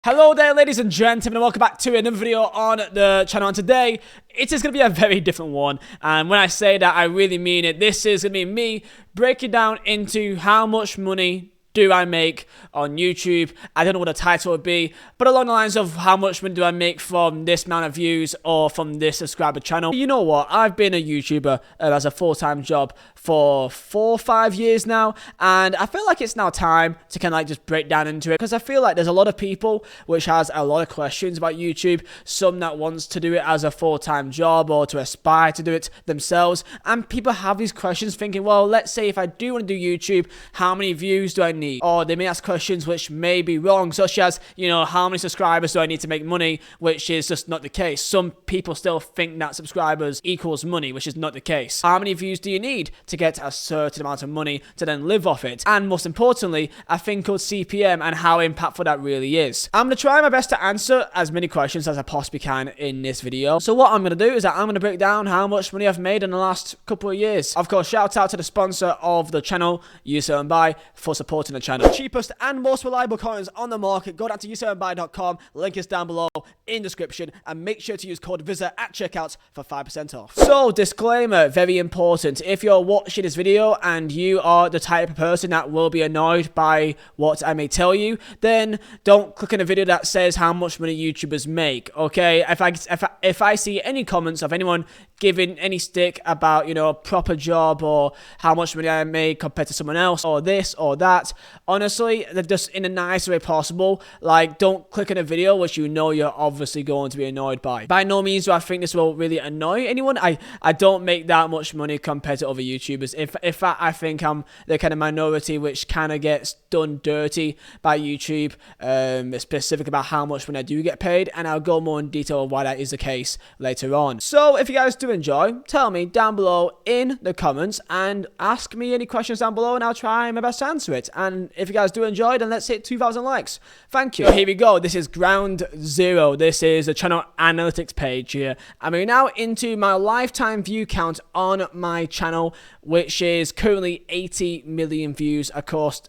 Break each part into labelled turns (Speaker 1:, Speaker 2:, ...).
Speaker 1: Hello there, ladies and gentlemen, and welcome back to another video on the channel. And today, it is going to be a very different one. And when I say that, I really mean it. This is going to be me breaking down into how much money do I make on YouTube. I don't know what the title would be, but along the lines of how much money do I make from this amount of views or from this subscriber channel. You know what? I've been a YouTuber as a full-time job for 4 or 5 years now, and I feel like it's now time to kind of like just break down into it, because I feel like there's a lot of people which has a lot of questions about YouTube, some that wants to do it as a full-time job or to aspire to do it themselves, and people have these questions thinking, well, let's say if I do want to do YouTube, how many views do I need? Or they may ask questions which may be wrong, such as, you know, how many subscribers do I need to make money, which is just not the case. Some people still think that subscribers equals money, which is not the case. How many views do you need to get a certain amount of money to then live off it? And most importantly, a thing called CPM and how impactful that really is. I'm going to try my best to answer as many questions as I possibly can in this video. So what I'm going to do is that I'm going to break down how much money I've made in the last couple of years. Of course, shout out to the sponsor of the channel, Vizeh, for supporting the channel. Cheapest and most reliable coins on the market. Go down to YouTubers.com, link is down below in description, and make sure to use code Vizeh at checkout for 5% off. So, disclaimer, very important. If you're watching this video and you are the type of person that will be annoyed by what I may tell you, then don't click on a video that says how much money YouTubers make, okay? If I see any comments of anyone giving any stick about, you know, a proper job or how much money I make compared to someone else or this or that, honestly, they're just in the nicest way possible. Like, don't click on a video which you know you're obviously going to be annoyed by. By no means do I think this will really annoy anyone. I don't make that much money compared to other YouTubers. If I think I'm the kind of minority which kind of gets done dirty by YouTube, specific about how much money I do get paid, and I'll go more in detail of why that is the case later on. So if you guys do enjoy, tell me down below in the comments and ask me any questions down below, and I'll try my best to answer it. And if you guys do enjoy, then let's hit 2,000 likes. Thank you. So here we go. This is ground zero. This is the channel analytics page here. I'm now into my lifetime view count on my channel, which is currently 80 million views across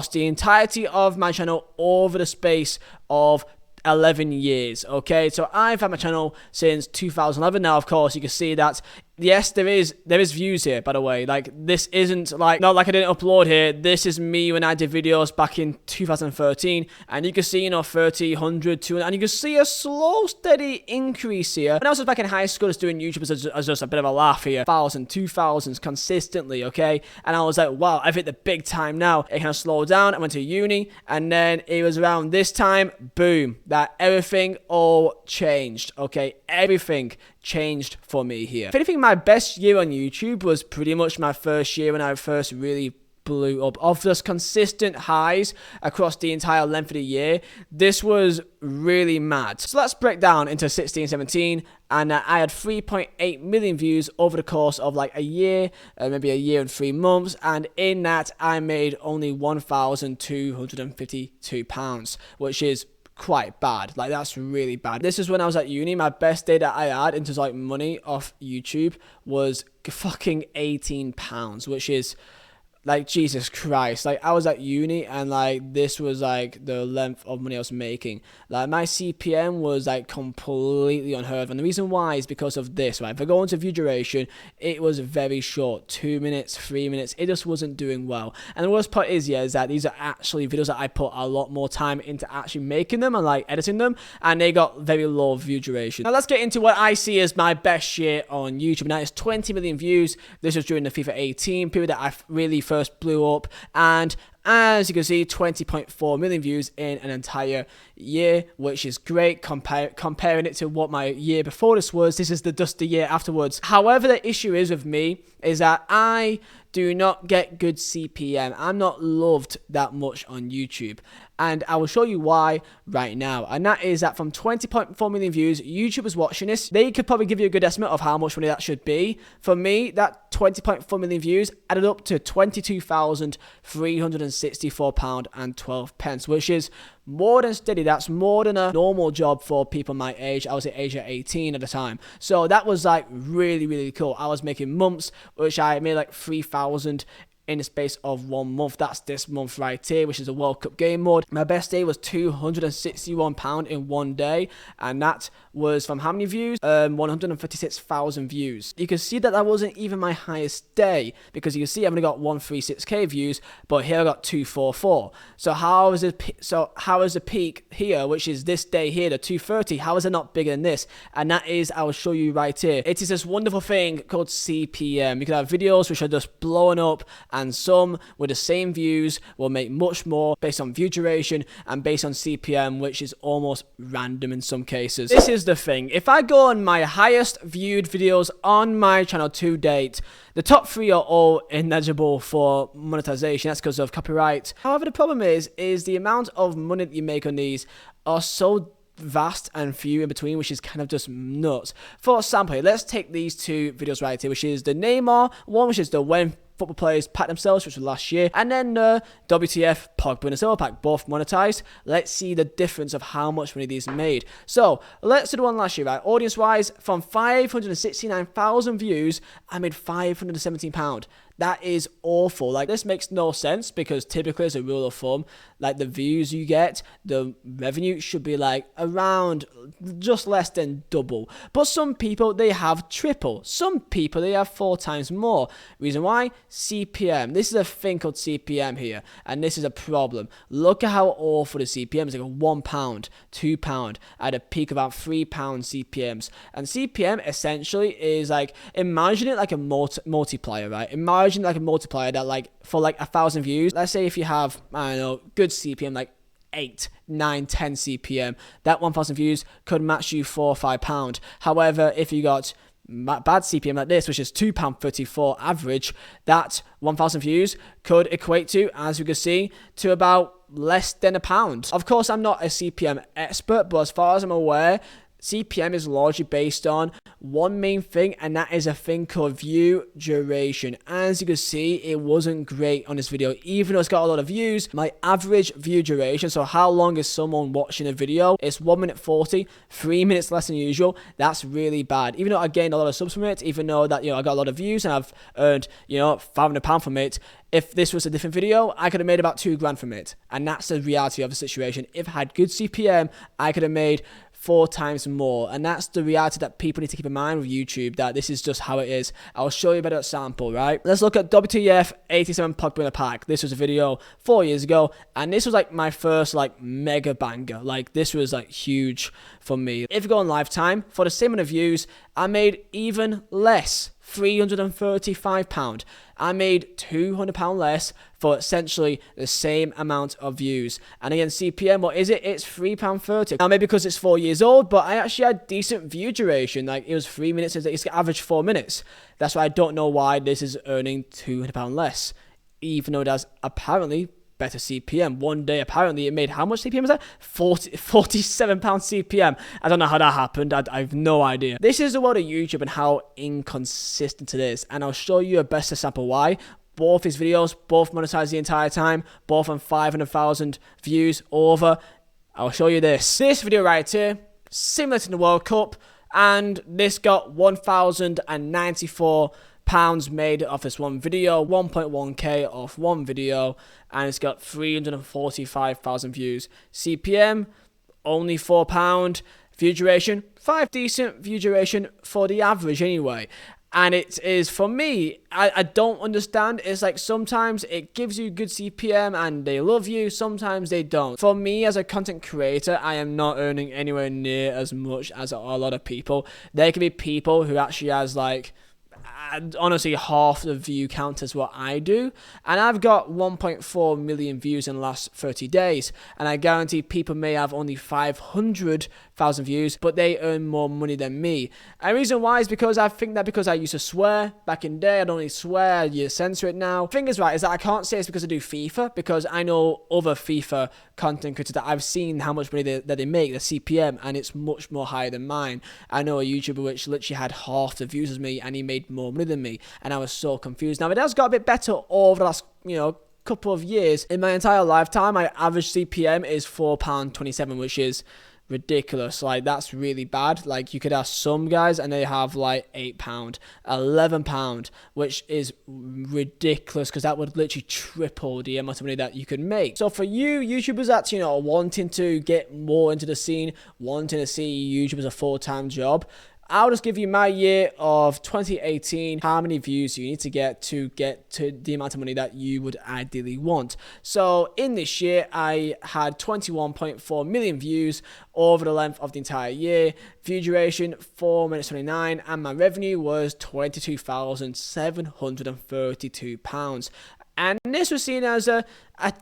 Speaker 1: the entirety of my channel over the space of 11 years. Okay, so I've had my channel since 2011. Now, of course, you can see that yes, there is views here, by the way. Like, this isn't like, not like I didn't upload here. This is me when I did videos back in 2013, and you can see, you know, 30, 100, 200, and you can see a slow, steady increase here. When I was back in high school, just doing YouTube as just a bit of a laugh here, 1,000, 2,000s consistently, okay? And I was like, wow, I've hit the big time now. It kind of slowed down. I went to uni, and then it was around this time, boom, that everything all changed, okay? Everything changed for me here. If anything, my best year on YouTube was pretty much my first year when I first really blew up. Of just consistent highs across the entire length of the year, this was really mad. So let's break down into 16, 17, and I had 3.8 million views over the course of like a year, maybe a year and 3 months, and in that I made only £1,252, which is quite bad. Like, that's really bad. This is when I was at uni. My best day that I had in terms of like money off YouTube was fucking £18, which is like, Jesus Christ. Like, I was at uni, and like, this was like the length of money I was making. Like, my CPM was like completely unheard of, and the reason why is because of this, right? If I go into view duration, it was very short, 2 minutes, 3 minutes. It just wasn't doing well. And the worst part is, yeah, is that these are actually videos that I put a lot more time into actually making them and like editing them, and they got very low view duration. Now let's get into what I see as my best year on YouTube, and that is 20 million views. This was during the FIFA 18 period that I really first blew up, and as you can see, 20.4 million views in an entire year, which is great. Comparing it to what my year before this was, this is just the year afterwards. However, the issue is with me is that I do not get good CPM. I'm not loved that much on YouTube, and I will show you why right now. And that is that from 20.4 million views, YouTubers watching this, they could probably give you a good estimate of how much money that should be. For me, that 20.4 million views added up to £22,364.12, which is more than steady. That's more than a normal job for people my age. I was at age 18 at the time, so that was like really, really cool. I was making months which I made like 3,000 in the space of 1 month. That's this month right here, which is a World Cup game mode. My best day was £261 in 1 day, and that was from how many views? 156,000 views. You can see that that wasn't even my highest day, because you can see I've only got 136k views, but here I got 244. So how is the peak here, which is this day here, the 230? How is it not bigger than this? And that is, I will show you right here. It is this wonderful thing called CPM. You can have videos which are just blowing up, and some with the same views will make much more based on view duration and based on CPM, which is almost random in some cases. This is the thing. If I go on my highest viewed videos on my channel to date, the top 3 are all ineligible for monetization. That's because of copyright. However, the problem is the amount of money that you make on these are so vast and few in between, which is kind of just nuts. For example, let's take these 2 videos right here, which is the Neymar one, which is the when football players pack themselves, which was last year, and then the WTF Pogba and a silver pack, both monetized. Let's see the difference of how much money these made. So let's do the one last year, right? Audience wise, from 569,000 views, I made £517. That is awful. Like, this makes no sense, because typically, as a rule of thumb, like, the views you get, the revenue should be like around just less than double. But some people, they have triple. Some people, they have 4 times more. Reason why? CPM. This is a thing called CPM here, and this is a problem. Look at how awful the CPM is. Like a £1, £2, at a peak of about £3 CPMs. And CPM essentially is like, imagine it like a multiplier, right? Imagine like a multiplier that, like, for like 1,000 views, let's say if you have, I don't know, good CPM, like 8, 9, 10 CPM, that 1,000 views could match you £4 or £5. However, if you got bad CPM like this, which is £2.34 average, that 1,000 views could equate to, as you can see, to about less than £1. Of course, I'm not a CPM expert, but as far as I'm aware, CPM is largely based on one main thing, and that is a thing called view duration. As you can see, it wasn't great on this video. Even though it's got a lot of views, my average view duration, so how long is someone watching a video, it's 1 minute 40, 3 minutes less than usual. That's really bad. Even though I gained a lot of subs from it, even though that, I got a lot of views and I've earned, £500 from it, if this was a different video, I could have made about £2,000 from it. And that's the reality of the situation. If I had good CPM, I could have made 4 times more. And that's the reality that people need to keep in mind with YouTube, that this is just how it is. I'll show you a better example, right? Let's look at WTF 87 Pogba in a pack. This was a video 4 years ago, and this was like my first like mega banger. Like, this was like huge for me. If you go on lifetime, for the same amount of views, I made even less. £335. I made £200 less for essentially the same amount of views. And again, CPM, what is it? It's £3.30. Now, maybe because it's 4 years old, but I actually had decent view duration. Like, it was 3 minutes, it's average 4 minutes. That's why I don't know why this is earning £200 less, even though it has apparently better CPM. 1 day, apparently, it made how much CPM was that? £47 CPM. I don't know how that happened. I have no idea. This is the world of YouTube and how inconsistent it is. And I'll show you a best example why. Both his videos, both monetized the entire time, both on 500,000 views over. I'll show you this. This video right here, similar to the World Cup, and this got £1,094 made off this one video, 1.1k off one video, and it's got 345,000 views. CPM, only £4. View duration, 5 decent view duration for the average anyway. And it is, for me, I don't understand. It's like sometimes it gives you good CPM and they love you, sometimes they don't. For me, as a content creator, I am not earning anywhere near as much as a lot of people. There can be people who actually has like, honestly, half the view count as what I do, and I've got 1.4 million views in the last 30 days, and I guarantee people may have only 500,000 views, but they earn more money than me. And the reason why is because I think that because I used to swear back in the day, I don't really swear, you censor it now. The thing is, right, is that I can't say it's because I do FIFA, because I know other FIFA content creators that I've seen how much money that they make, the CPM, and it's much more higher than mine. I know a YouTuber which literally had half the views as me, and he made more money than me, and I was so confused. Now, it has got a bit better over the last, couple of years. In my entire lifetime, my average CPM is £4.27, which is ridiculous. Like, that's really bad. Like, you could ask some guys and they have like £8, £11, which is ridiculous, because that would literally triple the amount of money that you could make. So for you YouTubers that's, you know, wanting to get more into the scene, wanting to see YouTube as a full-time job, I'll just give you my year of 2018, how many views you need to get to the amount of money that you would ideally want. So in this year, I had 21.4 million views over the length of the entire year, view duration 4 minutes 29, and my revenue was £22,732. And this was seen as a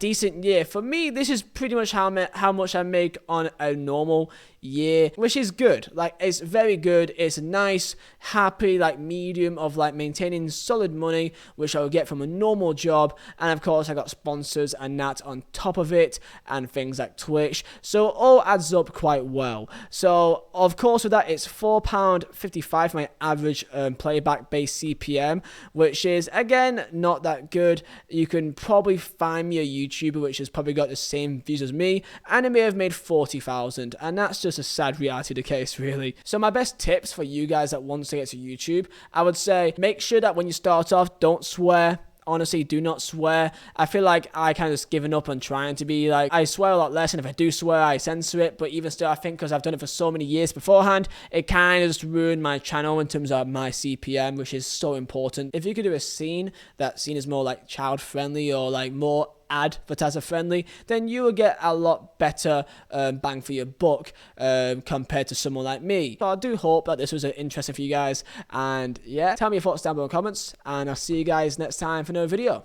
Speaker 1: decent year. For me, this is pretty much how much I make on a normal year, which is good. Like, it's very good. It's a nice, happy, like, medium of like maintaining solid money, which I would get from a normal job. And of course, I got sponsors and that on top of it, and things like Twitch. So it all adds up quite well. So of course, with that, it's £4.55 for my average playback based CPM, which is again not that good. You can probably find me a YouTuber which has probably got the same views as me, and it may have made 40,000, and that's just a sad reality of the case, really. So my best tips for you guys that want to get to YouTube, I would say make sure that when you start off, don't swear. Honestly, do not swear. I feel like I kind of just given up on trying to be like, I swear a lot less, and if I do swear, I censor it. But even still, I think because I've done it for so many years beforehand, it kind of just ruined my channel in terms of my CPM, which is so important. If you could do a scene that scene is more like child friendly or like more advertiser friendly, then you will get a lot better bang for your buck compared to someone like me. So I do hope that this was interesting for you guys, and yeah, tell me your thoughts down below in the comments, and I'll see you guys next time for another video.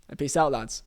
Speaker 1: And peace out, lads.